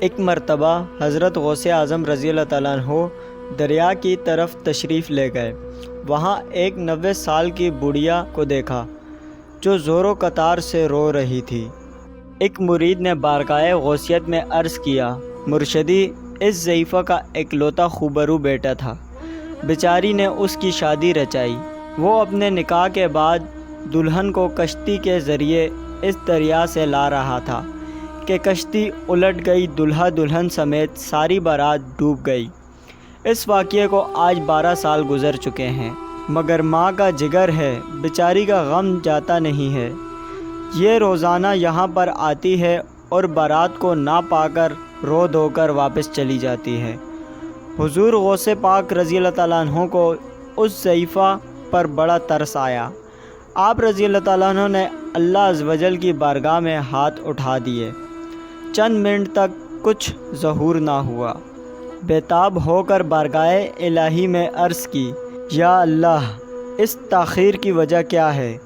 ایک مرتبہ حضرت غوث اعظم رضی اللہ تعالیٰ عنہ دریا کی طرف تشریف لے گئے۔ وہاں ایک 90 سال کی بڑھیا کو دیکھا جو زور و قطار سے رو رہی تھی۔ ایک مرید نے بارگاہ غوثیت میں عرض کیا، مرشدی، اس ضعیفہ کا اکلوتا خوبرو بیٹا تھا، بیچاری نے اس کی شادی رچائی۔ وہ اپنے نکاح کے بعد دلہن کو کشتی کے ذریعے اس دریا سے لا رہا تھا کہ کشتی الٹ گئی، دلہا دلہن سمیت ساری بارات ڈوب گئی۔ اس واقعے کو آج 12 سال گزر چکے ہیں، مگر ماں کا جگر ہے، بیچاری کا غم جاتا نہیں ہے۔ یہ روزانہ یہاں پر آتی ہے اور بارات کو نہ پا کر رو دھو کر واپس چلی جاتی ہے۔ حضور غوث پاک رضی اللہ تعالیٰ عنہ کو اس ضعیفہ پر بڑا ترس آیا۔ آپ رضی اللہ تعالیٰ عنہ نے اللہ عز و جل کی بارگاہ میں ہاتھ اٹھا دیے۔ چند منٹ تک کچھ ظہور نہ ہوا۔ بیتاب ہو کر بارگاہ الہی میں عرض کی، یا اللہ، اس تاخیر کی وجہ کیا ہے؟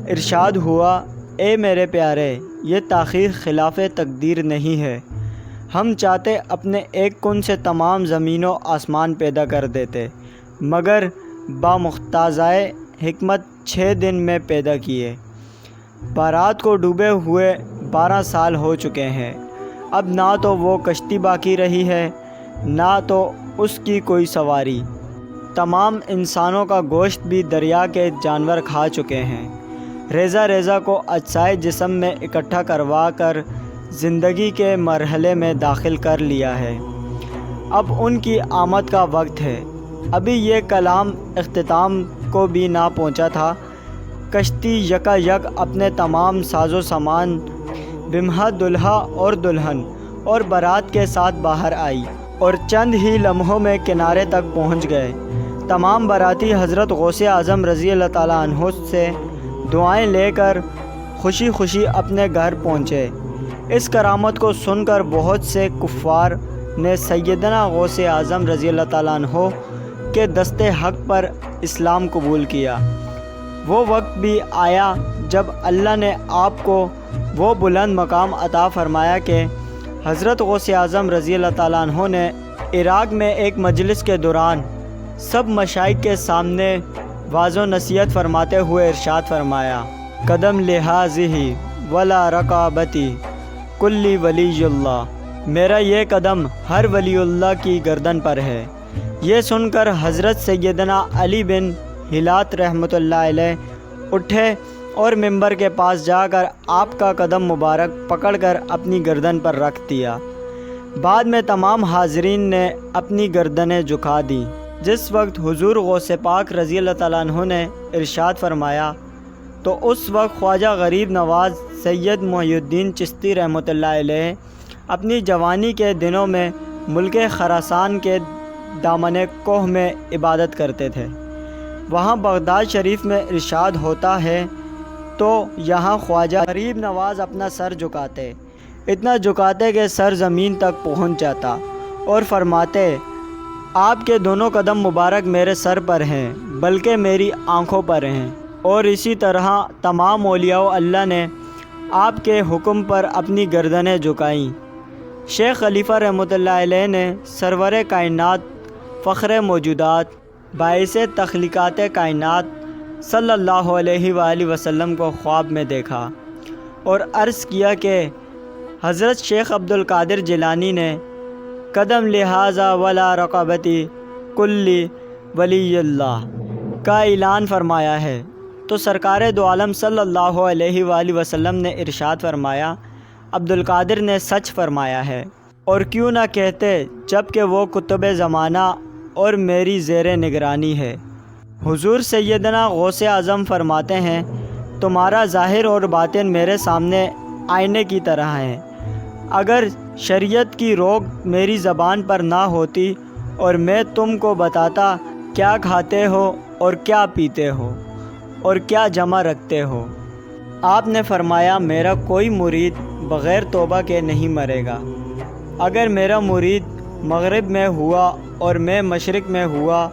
ارشاد ہوا، اے میرے پیارے، یہ تاخیر خلاف تقدیر نہیں ہے۔ ہم چاہتے اپنے ایک کن سے تمام زمین و آسمان پیدا کر دیتے، مگر بامقتضائے حکمت 6 دن میں پیدا کیے۔ بارات کو ڈوبے ہوئے 12 سال ہو چکے ہیں۔ اب نہ تو وہ کشتی باقی رہی ہے، نہ تو اس کی کوئی سواری۔ تمام انسانوں کا گوشت بھی دریا کے جانور کھا چکے ہیں۔ ریزہ ریزہ کو اجزائے جسم میں اکٹھا کروا کر زندگی کے مرحلے میں داخل کر لیا ہے۔ اب ان کی آمد کا وقت ہے۔ ابھی یہ کلام اختتام کو بھی نہ پہنچا تھا، کشتی یکا یک اپنے تمام ساز و سامان بمہا دلہا اور دلہن اور بارات کے ساتھ باہر آئی اور چند ہی لمحوں میں کنارے تک پہنچ گئے۔ تمام باراتی حضرت غوث اعظم رضی اللہ تعالیٰ عنہ سے دعائیں لے کر خوشی خوشی اپنے گھر پہنچے۔ اس کرامت کو سن کر بہت سے کفار نے سیدنا غوث اعظم رضی اللہ تعالیٰ عنہ کے دست حق پر اسلام قبول کیا۔ وہ وقت بھی آیا جب اللہ نے آپ کو وہ بلند مقام عطا فرمایا کہ حضرت غوث اعظم رضی اللہ تعالیٰ عنہ نے عراق میں ایک مجلس کے دوران سب مشائخ کے سامنے واض و نصیحت فرماتے ہوئے ارشاد فرمایا، قدم لہٰذہ ولا رقابتی کلی ولی اللہ، میرا یہ قدم ہر ولی اللہ کی گردن پر ہے۔ یہ سن کر حضرت سیدنا علی بن ہلات رحمۃ اللہ علیہ اٹھے اور ممبر کے پاس جا کر آپ کا قدم مبارک پکڑ کر اپنی گردن پر رکھ دیا۔ بعد میں تمام حاضرین نے اپنی گردنیں جھکا دیں۔ جس وقت حضور غوث پاک رضی اللہ تعالیٰ عنہ نے ارشاد فرمایا تو اس وقت خواجہ غریب نواز سید محی الدین چشتی رحمۃ اللہ علیہ اپنی جوانی کے دنوں میں ملک خراسان کے دامن کوہ میں عبادت کرتے تھے۔ وہاں بغداد شریف میں ارشاد ہوتا ہے تو یہاں خواجہ غریب نواز اپنا سر جھکاتے، اتنا جھکاتے کہ سر زمین تک پہنچ جاتا اور فرماتے، آپ کے دونوں قدم مبارک میرے سر پر ہیں بلکہ میری آنکھوں پر ہیں۔ اور اسی طرح تمام اولیاء اللہ نے آپ کے حکم پر اپنی گردنیں جھکائیں۔ شیخ خلیفہ رحمۃ اللہ علیہ نے سرور کائنات، فخر موجودات، باعث تخلیقات کائنات صلی اللہ علیہ وآلہ وسلم کو خواب میں دیکھا اور عرض کیا کہ حضرت شیخ عبد القادر جیلانی نے قدم لہٰذا ولا رقابتی کلی ولی اللہ کا اعلان فرمایا ہے۔ تو سرکار دو عالم صلی اللہ علیہ وآلہ وسلم نے ارشاد فرمایا، عبد القادر نے سچ فرمایا ہے، اور کیوں نہ کہتے جب کہ وہ قطب زمانہ اور میری زیر نگرانی ہے۔ حضور سیدنا غوث اعظم فرماتے ہیں، تمہارا ظاہر اور باطن میرے سامنے آئینے کی طرح ہے۔ اگر شریعت کی روک میری زبان پر نہ ہوتی اور میں تم کو بتاتا کیا کھاتے ہو اور کیا پیتے ہو اور کیا جمع رکھتے ہو۔ آپ نے فرمایا، میرا کوئی مرید بغیر توبہ کے نہیں مرے گا۔ اگر میرا مرید مغرب میں ہوا اور میں مشرق میں ہوا،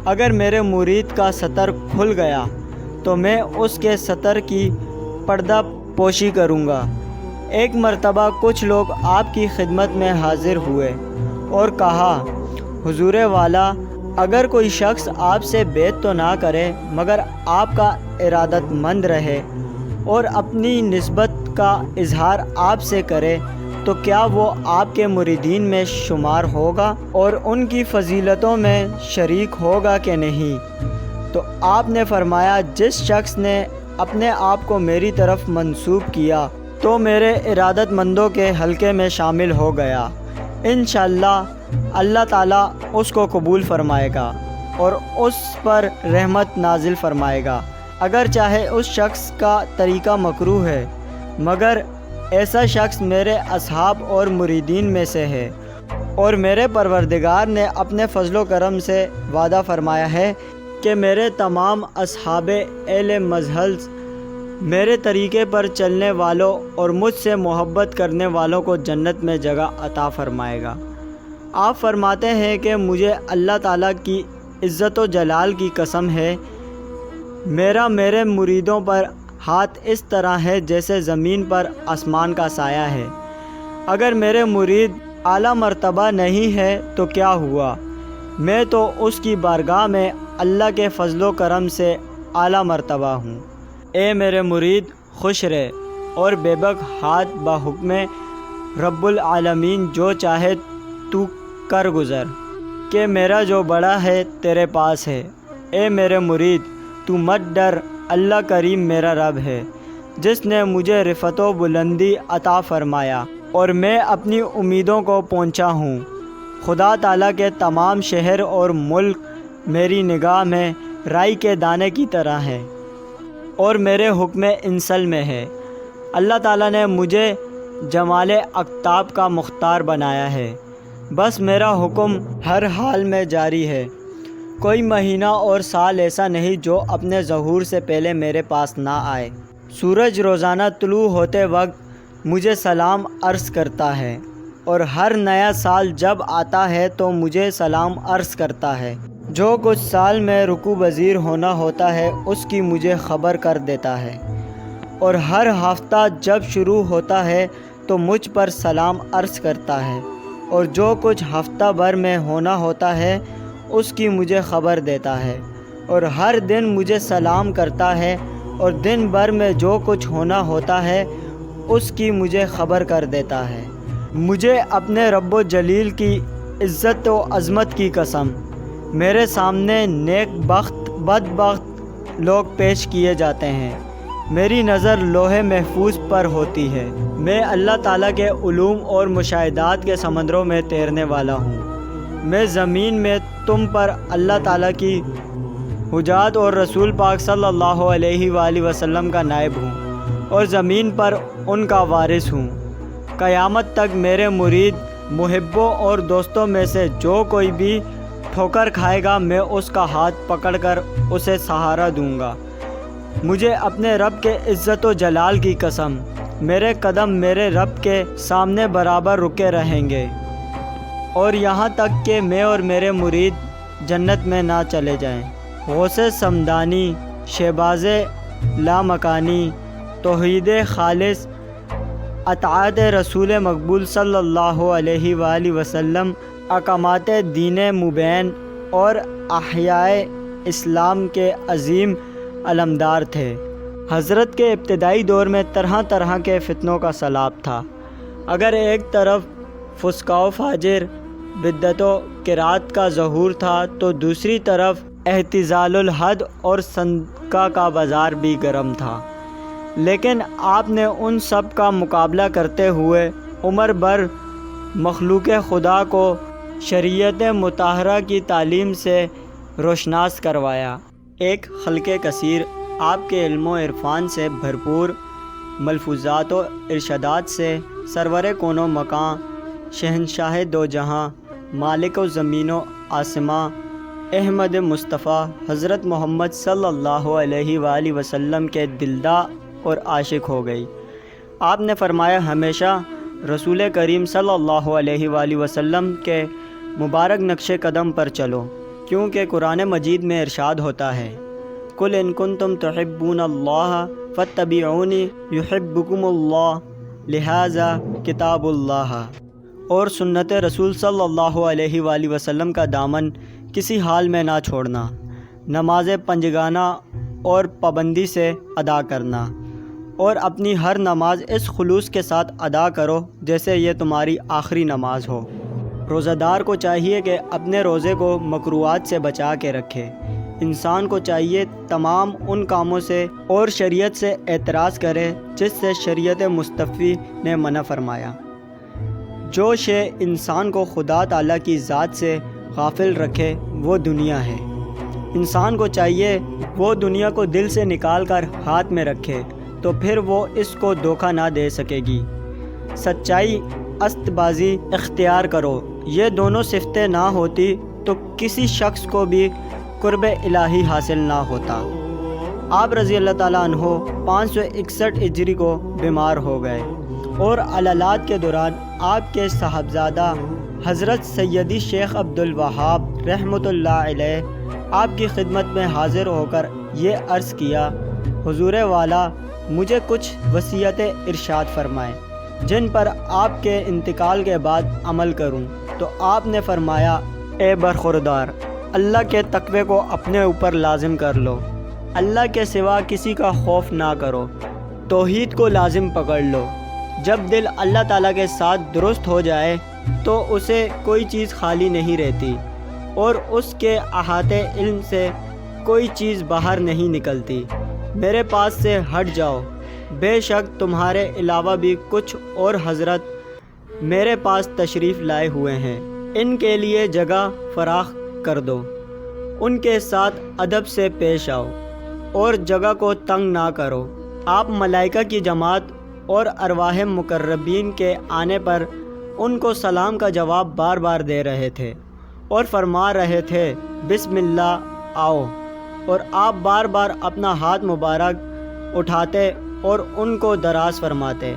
اگر میرے مرید کا سطر کھل گیا تو میں اس کے سطر کی پردہ پوشی کروں گا۔ ایک مرتبہ کچھ لوگ آپ کی خدمت میں حاضر ہوئے اور کہا، حضور والا، اگر کوئی شخص آپ سے بیعت تو نہ کرے مگر آپ کا ارادت مند رہے اور اپنی نسبت کا اظہار آپ سے کرے تو کیا وہ آپ کے مریدین میں شمار ہوگا اور ان کی فضیلتوں میں شریک ہوگا کہ نہیں؟ تو آپ نے فرمایا، جس شخص نے اپنے آپ کو میری طرف منسوب کیا تو میرے ارادت مندوں کے حلقے میں شامل ہو گیا۔ انشاءاللہ اللہ تعالیٰ اس کو قبول فرمائے گا اور اس پر رحمت نازل فرمائے گا، اگر چاہے اس شخص کا طریقہ مکروہ ہے، مگر ایسا شخص میرے اصحاب اور مریدین میں سے ہے، اور میرے پروردگار نے اپنے فضل و کرم سے وعدہ فرمایا ہے کہ میرے تمام اصحاب اہل مذہب میرے طریقے پر چلنے والوں اور مجھ سے محبت کرنے والوں کو جنت میں جگہ عطا فرمائے گا۔ آپ فرماتے ہیں کہ مجھے اللہ تعالیٰ کی عزت و جلال کی قسم ہے، میرے مریدوں پر ہاتھ اس طرح ہے جیسے زمین پر آسمان کا سایہ ہے۔ اگر میرے مرید اعلیٰ مرتبہ نہیں ہے تو کیا ہوا؟ میں تو اس کی بارگاہ میں اللہ کے فضل و کرم سے اعلیٰ مرتبہ ہوں۔ اے میرے مرید، خوش رہ اور بے بک ہاتھ بحکم رب العالمین جو چاہے تو کر گزر، کہ میرا جو بڑا ہے تیرے پاس ہے۔ اے میرے مرید، تو مت ڈر، اللہ کریم میرا رب ہے جس نے مجھے رفعت و بلندی عطا فرمایا اور میں اپنی امیدوں کو پہنچا ہوں۔ خدا تعالیٰ کے تمام شہر اور ملک میری نگاہ میں رائی کے دانے کی طرح ہے اور میرے حکم انسل میں ہے۔ اللہ تعالیٰ نے مجھے جمال اقطاب کا مختار بنایا ہے، بس میرا حکم ہر حال میں جاری ہے۔ کوئی مہینہ اور سال ایسا نہیں جو اپنے ظہور سے پہلے میرے پاس نہ آئے۔ سورج روزانہ طلوع ہوتے وقت مجھے سلام عرض کرتا ہے اور ہر نیا سال جب آتا ہے تو مجھے سلام عرض کرتا ہے۔ جو کچھ سال میں رکوع پذیر ہونا ہوتا ہے اس کی مجھے خبر کر دیتا ہے، اور ہر ہفتہ جب شروع ہوتا ہے تو مجھ پر سلام عرض کرتا ہے، اور جو کچھ ہفتہ بھر میں ہونا ہوتا ہے اس کی مجھے خبر دیتا ہے، اور ہر دن مجھے سلام کرتا ہے، اور دن بھر میں جو کچھ ہونا ہوتا ہے اس کی مجھے خبر کر دیتا ہے۔ مجھے اپنے رب و جلیل کی عزت و عظمت کی قسم، میرے سامنے نیک بخت بدبخت لوگ پیش کیے جاتے ہیں، میری نظر لوح محفوظ پر ہوتی ہے۔ میں اللہ تعالیٰ کے علوم اور مشاہدات کے سمندروں میں تیرنے والا ہوں۔ میں زمین میں تم پر اللہ تعالیٰ کی حجات اور رسول پاک صلی اللہ علیہ وآلہ وسلم کا نائب ہوں، اور زمین پر ان کا وارث ہوں۔ قیامت تک میرے مرید محبوں اور دوستوں میں سے جو کوئی بھی ٹھوکر کھائے گا میں اس کا ہاتھ پکڑ کر اسے سہارا دوں گا۔ مجھے اپنے رب کے عزت و جلال کی قسم، میرے قدم میرے رب کے سامنے برابر رکے رہیں گے، اور یہاں تک کہ میں اور میرے مرید جنت میں نہ چلے جائیں۔ غوث سمدانی، شہباز لامکانی، توحید خالص، اطاعت رسول مقبول صلی اللہ علیہ وآلہ وسلم، اقامات دین مبین اور احیاء اسلام کے عظیم علمدار تھے۔ حضرت کے ابتدائی دور میں طرح طرح کے فتنوں کا سیلاب تھا۔ اگر ایک طرف فسق و فاجر، بدعت و قرات کا ظہور تھا تو دوسری طرف اعتزال الحد اور صدقہ کا بازار بھی گرم تھا، لیکن آپ نے ان سب کا مقابلہ کرتے ہوئے عمر بھر مخلوق خدا کو شریعت مطہرہ کی تعلیم سے روشناس کروایا۔ ایک خلق کثیر آپ کے علم و عرفان سے بھرپور ملفوظات و ارشادات سے سرور کون و مکان، شہنشاہ دو جہاں، مالک و زمین و آسماں، احمد مصطفیٰ حضرت محمد صلی اللہ علیہ وآلہ وسلم کے دلدار اور عاشق ہو گئی۔ آپ نے فرمایا، ہمیشہ رسول کریم صلی اللہ علیہ وآلہ وسلم کے مبارک نقش قدم پر چلو، کیونکہ قرآن مجید میں ارشاد ہوتا ہے، قُلْ إِن كُنتُمْ تُحِبُّونَ اللَّهَ فَاتَّبِعُونِي يُحِبُّكُمُ اللَّهُ، لہذا کتاب اللہ اور سنت رسول صلی اللہ علیہ وآلہ وسلم کا دامن کسی حال میں نہ چھوڑنا، نماز پنجگانہ اور پابندی سے ادا کرنا، اور اپنی ہر نماز اس خلوص کے ساتھ ادا کرو جیسے یہ تمہاری آخری نماز ہو۔ روزہ دار کو چاہیے کہ اپنے روزے کو مکروہات سے بچا کے رکھے۔ انسان کو چاہیے تمام ان کاموں سے اور شریعت سے اعتراض کرے جس سے شریعت مصطفی نے منع فرمایا۔ جو شے انسان کو خدا تعالیٰ کی ذات سے غافل رکھے وہ دنیا ہے۔ انسان کو چاہیے وہ دنیا کو دل سے نکال کر ہاتھ میں رکھے تو پھر وہ اس کو دھوکہ نہ دے سکے گی۔ سچائی، است بازی اختیار کرو، یہ دونوں صفتیں نہ ہوتی تو کسی شخص کو بھی قرب الہی حاصل نہ ہوتا۔ آپ رضی اللہ تعالیٰ عنہ 561 ہجری کو بیمار ہو گئے اور علالات کے دوران آپ کے صاحبزادہ حضرت سیدی شیخ عبدالوہاب رحمۃ اللہ علیہ آپ کی خدمت میں حاضر ہو کر یہ عرض کیا، حضور والا مجھے کچھ وصیتیں ارشاد فرمائیں جن پر آپ کے انتقال کے بعد عمل کروں۔ تو آپ نے فرمایا، اے برخوردار، اللہ کے تقوی کو اپنے اوپر لازم کر لو، اللہ کے سوا کسی کا خوف نہ کرو، توحید کو لازم پکڑ لو۔ جب دل اللہ تعالیٰ کے ساتھ درست ہو جائے تو اسے کوئی چیز خالی نہیں رہتی اور اس کے احاطے علم سے کوئی چیز باہر نہیں نکلتی۔ میرے پاس سے ہٹ جاؤ، بے شک تمہارے علاوہ بھی کچھ اور حضرت میرے پاس تشریف لائے ہوئے ہیں، ان کے لیے جگہ فراخ کر دو، ان کے ساتھ ادب سے پیش آؤ اور جگہ کو تنگ نہ کرو۔ آپ ملائکہ کی جماعت اور ارواح مقربین کے آنے پر ان کو سلام کا جواب بار بار دے رہے تھے اور فرما رہے تھے، بسم اللہ آؤ، اور آپ بار بار اپنا ہاتھ مبارک اٹھاتے اور ان کو دراز فرماتے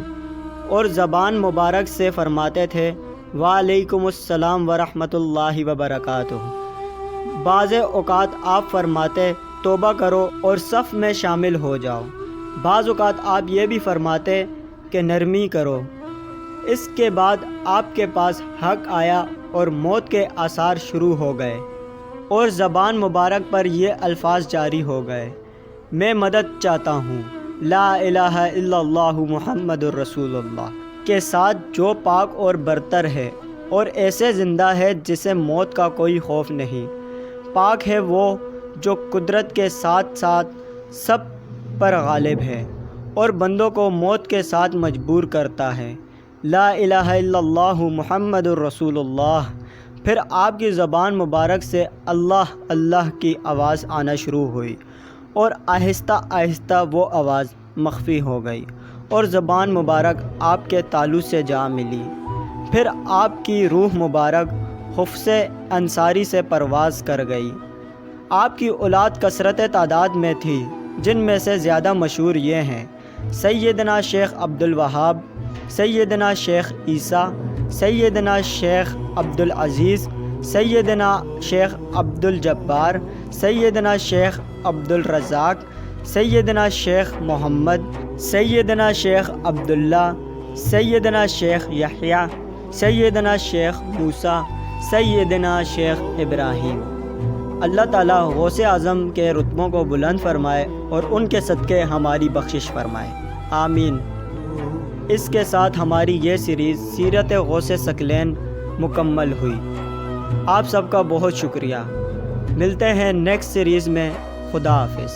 اور زبان مبارک سے فرماتے تھے، وعلیکم السلام ورحمۃ اللہ وبرکاتہ۔ بعض اوقات آپ فرماتے، توبہ کرو اور صف میں شامل ہو جاؤ۔ بعض اوقات آپ یہ بھی فرماتے کہ نرمی کرو۔ اس کے بعد آپ کے پاس حق آیا اور موت کے آثار شروع ہو گئے اور زبان مبارک پر یہ الفاظ جاری ہو گئے، میں مدد چاہتا ہوں، لا الہ الا اللہ محمد الرسول اللہ کے ساتھ جو پاک اور برتر ہے اور ایسے زندہ ہے جسے موت کا کوئی خوف نہیں۔ پاک ہے وہ جو قدرت کے ساتھ ساتھ سب پر غالب ہے اور بندوں کو موت کے ساتھ مجبور کرتا ہے، لا الہ الا اللہ محمد الرسول اللہ۔ پھر آپ کی زبان مبارک سے اللہ اللہ کی آواز آنا شروع ہوئی اور آہستہ آہستہ وہ آواز مخفی ہو گئی اور زبان مبارک آپ کے تالو سے جا ملی۔ پھر آپ کی روح مبارک حفظ انصاری سے پرواز کر گئی۔ آپ کی اولاد کثرت تعداد میں تھی، جن میں سے زیادہ مشہور یہ ہیں، سیدنا شیخ عبدالوہاب، سیدنا شیخ عیسیٰ، سیدنا شیخ عبدالعزیز، سیدنا شیخ عبدالجبار، سیدنا شیخ عبدالرزاق، سیدنا شیخ محمد، سیدنا شیخ عبداللہ، سیدنا شیخ یحییٰ، سیدنا شیخ موسیٰ، سیدنا شیخ ابراہیم۔ اللہ تعالیٰ غوث اعظم کے رتبوں کو بلند فرمائے اور ان کے صدقے ہماری بخشش فرمائے، آمین۔ اس کے ساتھ ہماری یہ سیریز سیرت غوث ثقلین مکمل ہوئی۔ آپ سب کا بہت شکریہ۔ ملتے ہیں نیکسٹ سیریز میں۔ خدا حافظ۔